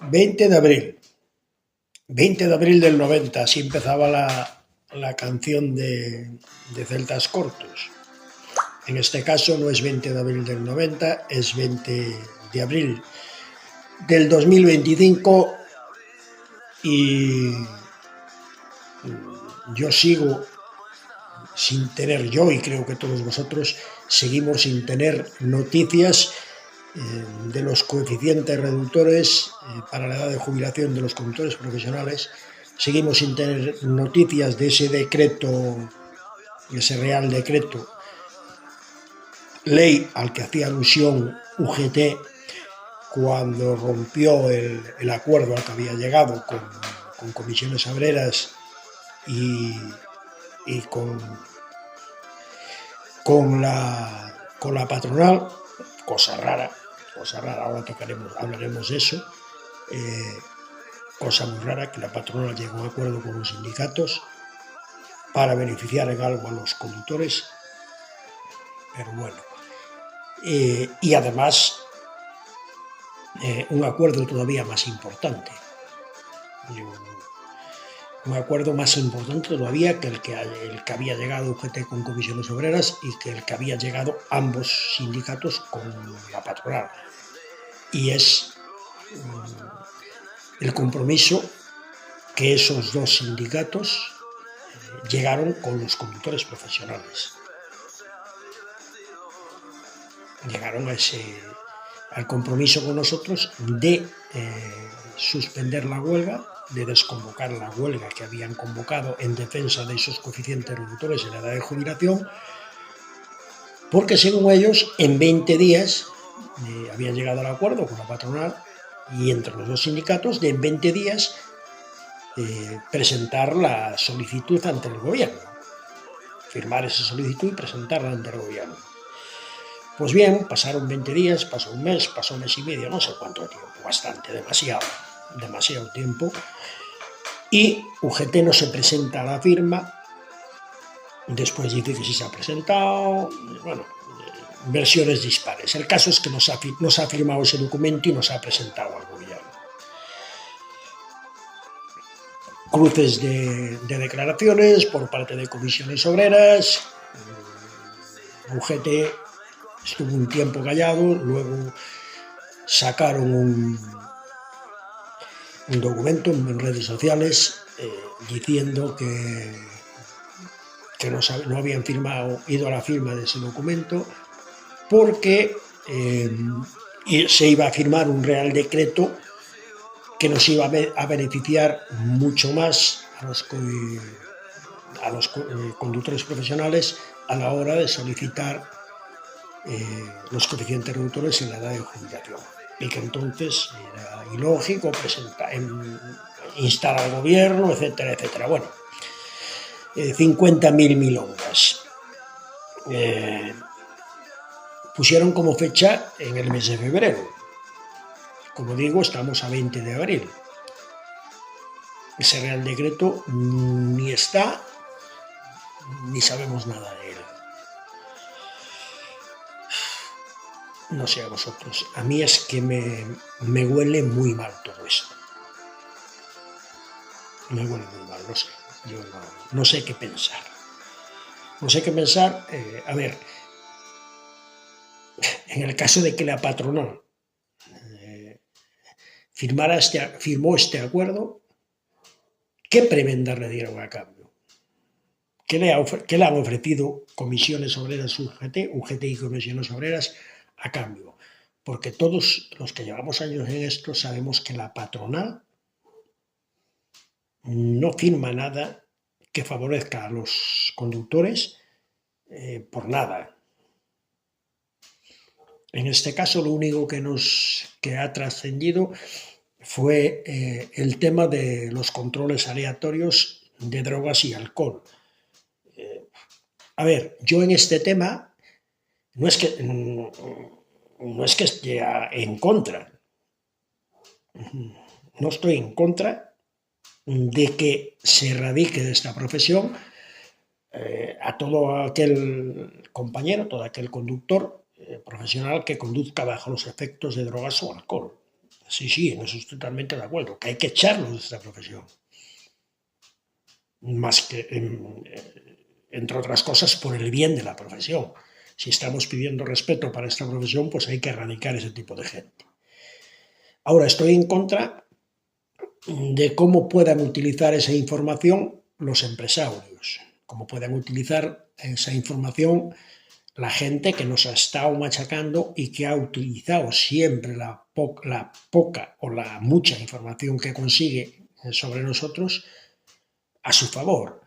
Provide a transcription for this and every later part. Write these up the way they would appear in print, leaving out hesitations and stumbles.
20 de abril. 20 de abril del 90, así empezaba la canción de Celtas Cortos. En este caso no es 20 de abril del 90, es 20 de abril del 2025 y yo sigo sin tener, yo y creo que todos vosotros seguimos sin tener noticias de los coeficientes reductores para la edad de jubilación de los conductores profesionales. Seguimos sin tener noticias de ese decreto, ese Real Decreto Ley al que hacía alusión UGT cuando rompió el acuerdo al que había llegado con comisiones obreras y con la patronal, cosa rara, ahora hablaremos de eso, cosa muy rara, que la patronal llegó a un acuerdo con los sindicatos para beneficiar en algo a los conductores, pero bueno, y además un acuerdo todavía más importante, un acuerdo más importante todavía que el que había llegado UGT con comisiones obreras y que el que había llegado ambos sindicatos con la patronal, y es el compromiso que esos dos sindicatos llegaron con los conductores profesionales. Llegaron al compromiso con nosotros de suspender la huelga, de desconvocar la huelga que habían convocado en defensa de esos coeficientes reductores en la edad de jubilación, porque según ellos en 20 días habían llegado al acuerdo con la patronal y entre los dos sindicatos de en 20 días presentar la solicitud ante el gobierno, firmar esa solicitud y presentarla ante el gobierno. Pues bien, pasaron 20 días, pasó un mes y medio, no sé cuánto tiempo, bastante, demasiado tiempo, y UGT no se presenta a la firma, después dice que sí se ha presentado, bueno, versiones dispares. El caso es que no se ha firmado ese documento y no se ha presentado al gobierno. Cruces de declaraciones por parte de comisiones obreras, UGT estuvo un tiempo callado, luego sacaron un documento en redes sociales diciendo que no habían ido a la firma de ese documento porque se iba a firmar un Real Decreto que nos iba a beneficiar mucho más a los conductores profesionales a la hora de solicitar los coeficientes reductores en la edad de jubilación, y que entonces era ilógico instar al gobierno, etcétera, etcétera. Bueno, 50.000 milongas. Pusieron como fecha en el mes de febrero. Como digo, estamos a 20 de abril. Ese Real Decreto ni está, ni sabemos nada de él. No sé a vosotros, a mí es que me huele muy mal todo esto. Me huele muy mal, no sé. Yo no sé qué pensar. No sé qué pensar. A ver, en el caso de que la patronal firmó este acuerdo, ¿qué prebendas le dieron a cambio? ¿Qué le han ofrecido comisiones obreras UGT y comisiones obreras a cambio? Porque todos los que llevamos años en esto sabemos que la patronal no firma nada que favorezca a los conductores por nada. En este caso, lo único que ha trascendido fue el tema de los controles aleatorios de drogas y alcohol. A ver, yo en este tema no es que esté en contra. No estoy en contra de que se erradique de esta profesión a todo aquel compañero, todo aquel conductor profesional que conduzca bajo los efectos de drogas o alcohol. Sí, en eso estoy totalmente de acuerdo, que hay que echarlos de esta profesión. Más que, entre otras cosas, por el bien de la profesión. Si estamos pidiendo respeto para esta profesión, pues hay que erradicar ese tipo de gente. Ahora, estoy en contra de cómo puedan utilizar esa información los empresarios, cómo puedan utilizar esa información la gente que nos ha estado machacando y que ha utilizado siempre la poca o la mucha información que consigue sobre nosotros a su favor.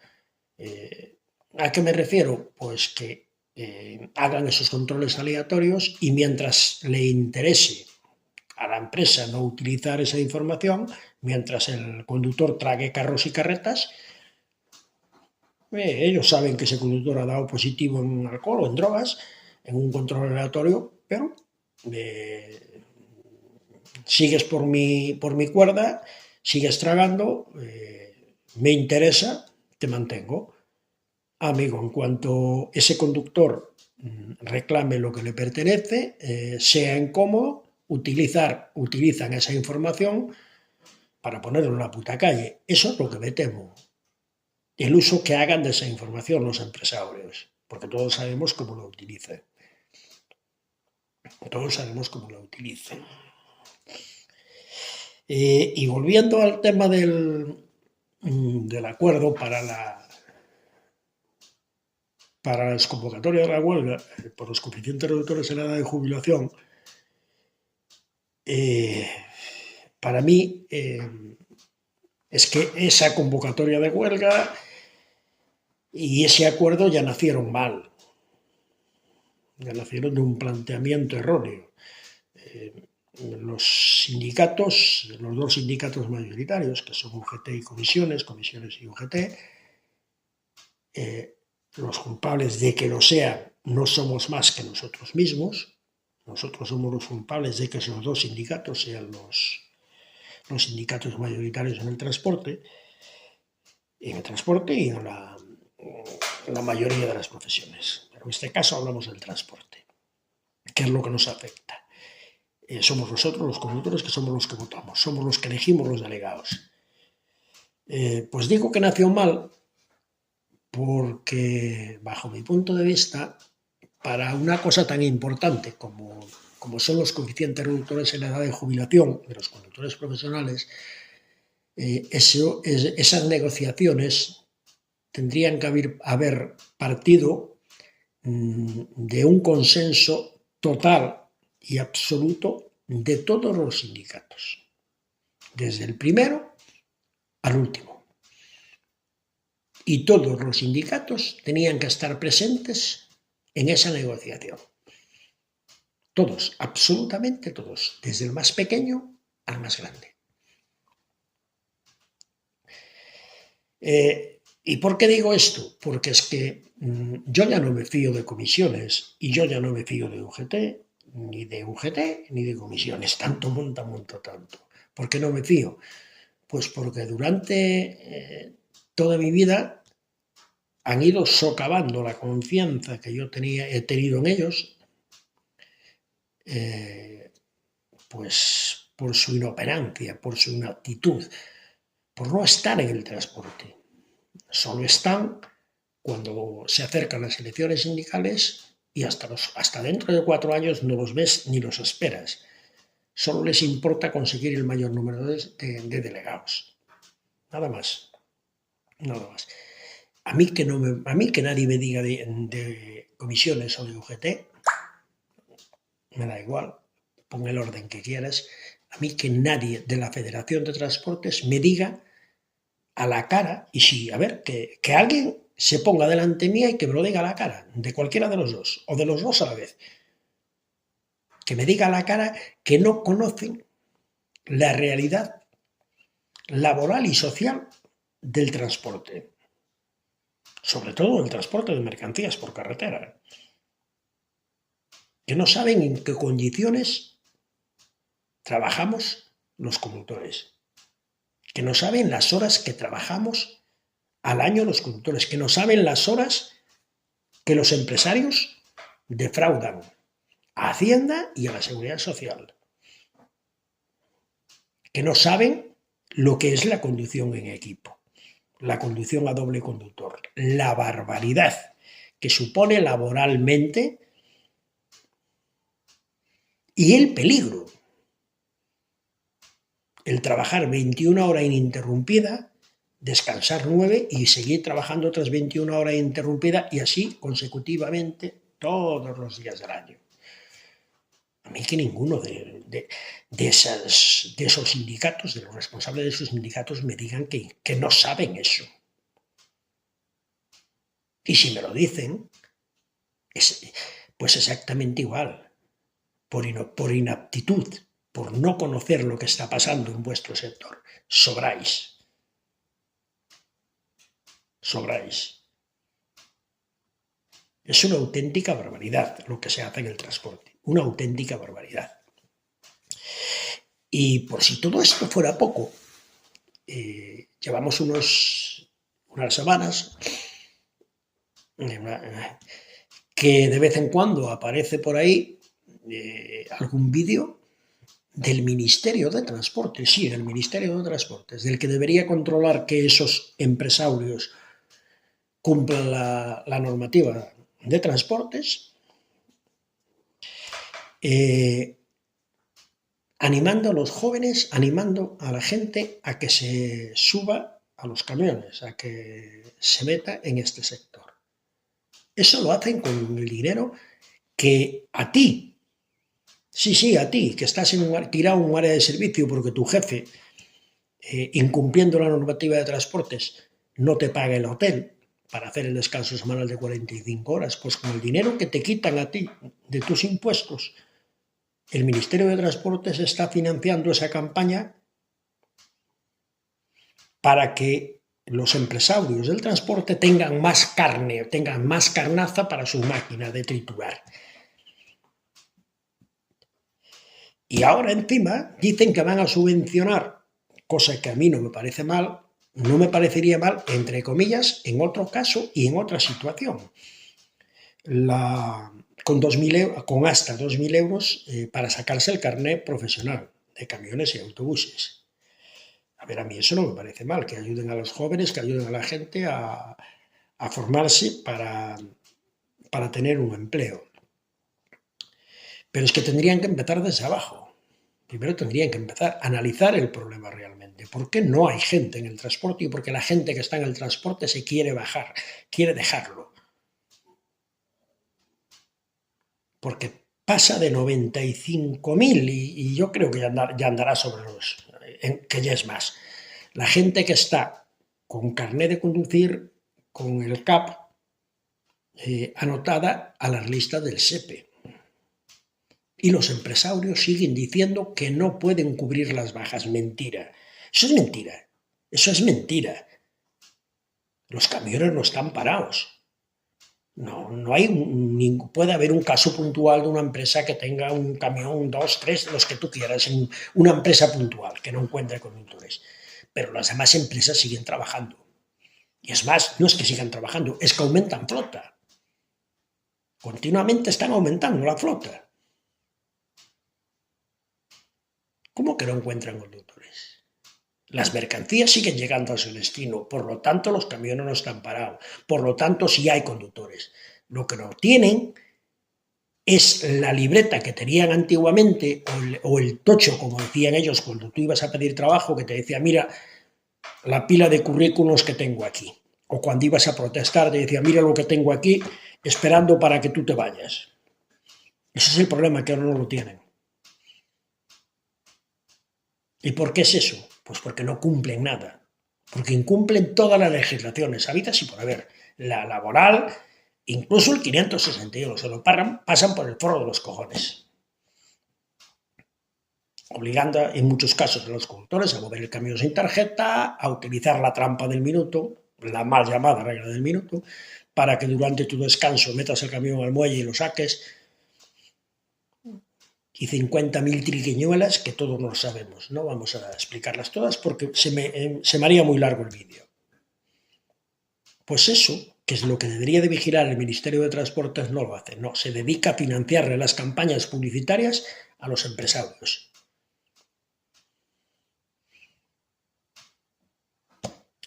¿A qué me refiero? Pues que hagan esos controles aleatorios y mientras le interese a la empresa no utilizar esa información, mientras el conductor trague carros y carretas, ellos saben que ese conductor ha dado positivo en alcohol o en drogas, en un control aleatorio, pero sigues por mi cuerda, sigues tragando, me interesa, te mantengo. Amigo, en cuanto ese conductor reclame lo que le pertenece, sea incómodo, utilizan esa información para ponerlo en la puta calle. Eso es lo que me temo. El uso que hagan de esa información los empresarios, porque todos sabemos cómo lo utilizan. Todos sabemos cómo lo utilizan. Y volviendo al tema del acuerdo para las convocatorias de la huelga por los coeficientes reductores en la edad de jubilación, para mí es que esa convocatoria de huelga y ese acuerdo ya nacieron mal, ya nacieron de un planteamiento erróneo. Los sindicatos, los dos sindicatos mayoritarios, que son UGT y comisiones y UGT, los culpables de que lo sean no somos más que nosotros mismos. Nosotros somos los culpables de que esos dos sindicatos sean los sindicatos mayoritarios en el transporte y en la mayoría de las profesiones. Pero en este caso hablamos del transporte, que es lo que nos afecta. Somos nosotros los conductores que somos los que votamos, somos los que elegimos los delegados. Pues digo que nació mal porque, bajo mi punto de vista, para una cosa tan importante como son los coeficientes reductores en la edad de jubilación de los conductores profesionales, esas negociaciones tendrían que haber partido de un consenso total y absoluto de todos los sindicatos, desde el primero al último. Y todos los sindicatos tenían que estar presentes en esa negociación. Todos, absolutamente todos, desde el más pequeño al más grande. ¿Y por qué digo esto? Porque es que yo ya no me fío de comisiones y yo ya no me fío de UGT, ni de UGT, ni de comisiones. Tanto. ¿Por qué no me fío? Pues porque durante toda mi vida han ido socavando la confianza que yo he tenido en ellos, pues por su inoperancia, por su inactitud, por no estar en el transporte. Solo están cuando se acercan las elecciones sindicales y hasta dentro de 4 años no los ves ni los esperas. Solo les importa conseguir el mayor número de delegados. Nada más. A mí que nadie me diga de comisiones o de UGT, me da igual, pon el orden que quieras. A mí que nadie de la Federación de Transportes me diga a la cara, y sí, a ver, que alguien se ponga delante mía y que me lo diga a la cara, de cualquiera de los dos, o de los dos a la vez. Que me diga a la cara que no conocen la realidad laboral y social del transporte. Sobre todo el transporte de mercancías por carretera. Que no saben en qué condiciones trabajamos los conductores. Que no saben las horas que trabajamos al año los conductores. Que no saben las horas que los empresarios defraudan a Hacienda y a la Seguridad Social. que no saben lo que es la conducción en equipo, la conducción a doble conductor, la barbaridad que supone laboralmente y el peligro. El trabajar 21 horas ininterrumpida, descansar 9 y seguir trabajando otras 21 horas ininterrumpidas y así consecutivamente todos los días del año. A mí que ninguno de esos sindicatos, de los responsables de esos sindicatos, me digan que no saben eso. Y si me lo dicen, pues exactamente igual, por inaptitud, por no conocer lo que está pasando en vuestro sector. Sobráis. Es una auténtica barbaridad lo que se hace en el transporte. Una auténtica barbaridad. Y por si todo esto fuera poco, llevamos unas semanas que de vez en cuando aparece por ahí algún vídeo del Ministerio de Transportes, sí, del Ministerio de Transportes, del que debería controlar que esos empresarios cumplan la normativa de transportes, animando a los jóvenes, animando a la gente a que se suba a los camiones, a que se meta en este sector. Eso lo hacen con el dinero que a ti, sí, a ti, que estás tirado en un área de servicio porque tu jefe, incumpliendo la normativa de transportes, no te paga el hotel para hacer el descanso semanal de 45 horas, pues con el dinero que te quitan a ti de tus impuestos, el Ministerio de Transportes está financiando esa campaña para que los empresarios del transporte tengan más carne, tengan más carnaza para su máquina de triturar. Y ahora encima dicen que van a subvencionar, cosa que a mí no me parece mal, no me parecería mal, entre comillas, en otro caso y en otra situación. Con hasta 2.000 euros para sacarse el carnet profesional de camiones y autobuses. A ver, a mí eso no me parece mal, que ayuden a los jóvenes, que ayuden a la gente a formarse para tener un empleo. Pero es que tendrían que empezar desde abajo. Primero tendrían que empezar a analizar el problema realmente. ¿Por qué no hay gente en el transporte? Y porque la gente que está en el transporte se quiere bajar, quiere dejarlo. Porque pasa de 95.000 y yo creo que ya andará sobre que ya es más. La gente que está con carnet de conducir, con el CAP, anotada a las listas del SEPE. Y los empresarios siguen diciendo que no pueden cubrir las bajas. Mentira. Eso es mentira. Eso es mentira. Los camiones no están parados. No hay puede haber un caso puntual de una empresa que tenga un camión, 2, 3, los que tú quieras, en una empresa puntual que no encuentre conductores. Pero las demás empresas siguen trabajando. Y es más, no es que sigan trabajando, es que aumentan flota. Continuamente están aumentando la flota. ¿Cómo que no encuentran conductores? Las mercancías siguen llegando a su destino, por lo tanto los camiones no están parados, por lo tanto sí hay conductores. Lo que no tienen es la libreta que tenían antiguamente o el tocho, como decían ellos cuando tú ibas a pedir trabajo, que te decía, mira la pila de currículos que tengo aquí. O cuando ibas a protestar te decía, mira lo que tengo aquí, esperando para que tú te vayas. Ese es el problema, que ahora no lo tienen. ¿Y por qué es eso? Pues porque no cumplen nada. Porque incumplen todas las legislaciones habidas y por haber. La laboral, incluso el 561, se lo pasan por el forro de los cojones. Obligando en muchos casos a los conductores a mover el camión sin tarjeta, a utilizar la trampa del minuto, la mal llamada regla del minuto, para que durante tu descanso metas el camión al muelle y lo saques. Y 50.000 triquiñuelas que todos nos sabemos. No vamos a explicarlas todas porque se me haría muy largo el vídeo. Pues eso, que es lo que debería de vigilar el Ministerio de Transportes, no lo hace. No, se dedica a financiarle las campañas publicitarias a los empresarios.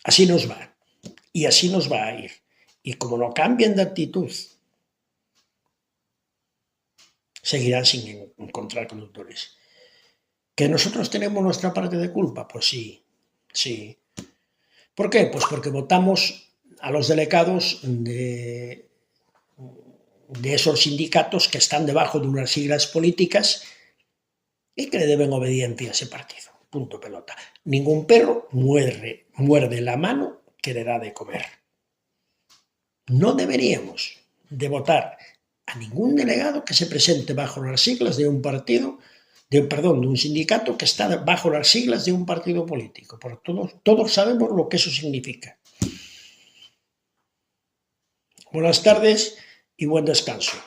Así nos va. Y así nos va a ir. Y como no cambien de actitud, seguirán sin encontrar conductores. ¿Que nosotros tenemos nuestra parte de culpa? Pues sí, sí. ¿Por qué? Pues porque votamos a los delegados de esos sindicatos que están debajo de unas siglas políticas y que le deben obediencia a ese partido. Punto pelota. Ningún perro muerde la mano que le da de comer. No deberíamos de votar a ningún delegado que se presente bajo las siglas de un partido, de un sindicato que está bajo las siglas de un partido político. Porque todos sabemos lo que eso significa. Buenas tardes y buen descanso.